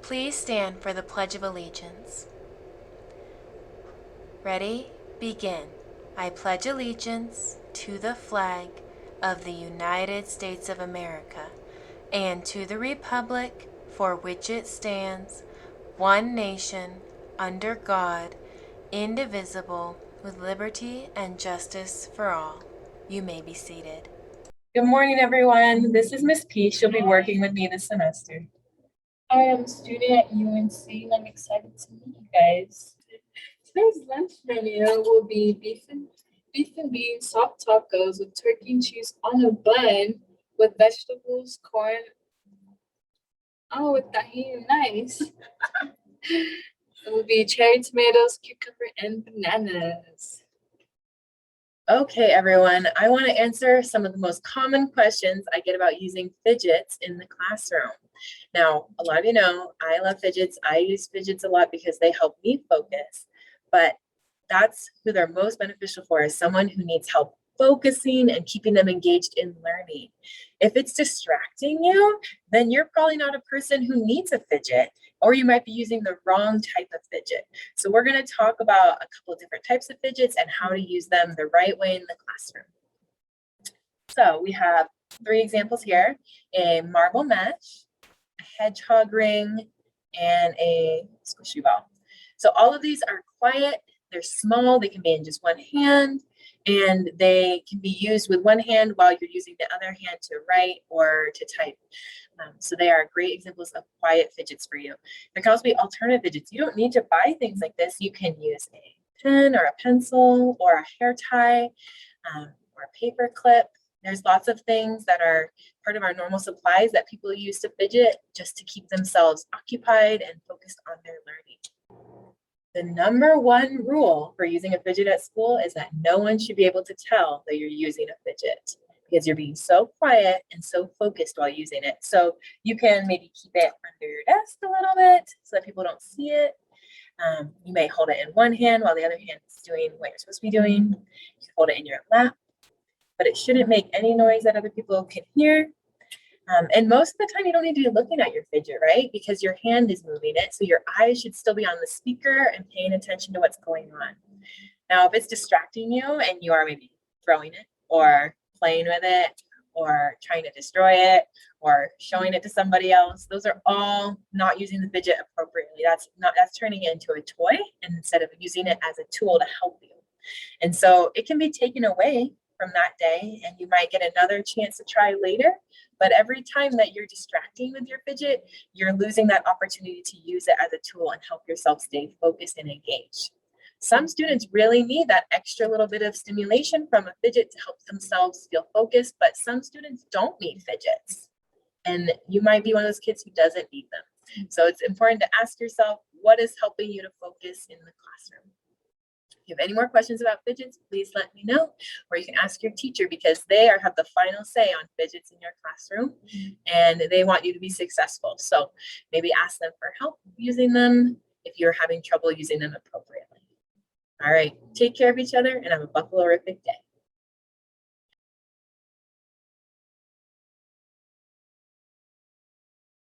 Please stand for the Pledge of Allegiance. Ready? Begin. I pledge allegiance to the flag of the United States of America and to the republic for which it stands, one nation, under God, indivisible, with liberty and justice for all. You may be seated. Good morning, everyone. This is Miss P. She'll be working with me this semester. I am a student at UNC and I'm excited to meet you guys. Today's lunch menu will be beef and beans soft tacos with turkey and cheese on a bun with vegetables, corn. Oh, with tahini, nice. It will be cherry tomatoes, cucumber, and bananas. Okay, everyone. I want to answer some of the most common questions I get about using fidgets in the classroom. Now, a lot of you know I love fidgets. I use fidgets a lot because they help me focus, but that's who they're most beneficial for, is someone who needs help focusing and keeping them engaged in learning. If it's distracting you, then you're probably not a person who needs a fidget, or you might be using the wrong type of fidget. So we're going to talk about a couple of different types of fidgets and how to use them the right way in the classroom. So we have 3 examples here: a marble mesh, a hedgehog ring, and a squishy ball. So all of these are quiet, they're small, they can be in just one hand, and they can be used with one hand while you're using the other hand to write or to type. So they are great examples of quiet fidgets for you. There can also be alternative fidgets. You don't need to buy things like this. You can use a pen or a pencil or a hair tie or a paper clip. There's lots of things that are part of our normal supplies that people use to fidget just to keep themselves occupied and focused on their learning. The number 1 rule for using a fidget at school is that no one should be able to tell that you're using a fidget, because you're being so quiet and so focused while using it. So you can maybe keep it under your desk a little bit so that people don't see it. You may hold it in one hand while the other hand is doing what you're supposed to be doing. You can hold it in your lap, but it shouldn't make any noise that other people can hear. And most of the time you don't need to be looking at your fidget, right? Because your hand is moving it. So your eyes should still be on the speaker and paying attention to what's going on. Now, if it's distracting you and you are maybe throwing it or playing with it or trying to destroy it or showing it to somebody else, those are all not using the fidget appropriately. That's turning it into a toy instead of using it as a tool to help you. And so it can be taken away from that day and you might get another chance to try later. But every time that you're distracting with your fidget, you're losing that opportunity to use it as a tool and help yourself stay focused and engaged. Some students really need that extra little bit of stimulation from a fidget to help themselves feel focused, but some students don't need fidgets. And you might be one of those kids who doesn't need them. So it's important to ask yourself, what is helping you to focus in the classroom? If you have any more questions about fidgets, please let me know, or you can ask your teacher, because they have the final say on fidgets in your classroom and they want you to be successful. So maybe ask them for help using them if you're having trouble using them appropriately. All right, take care of each other and have a buffalo-rific day.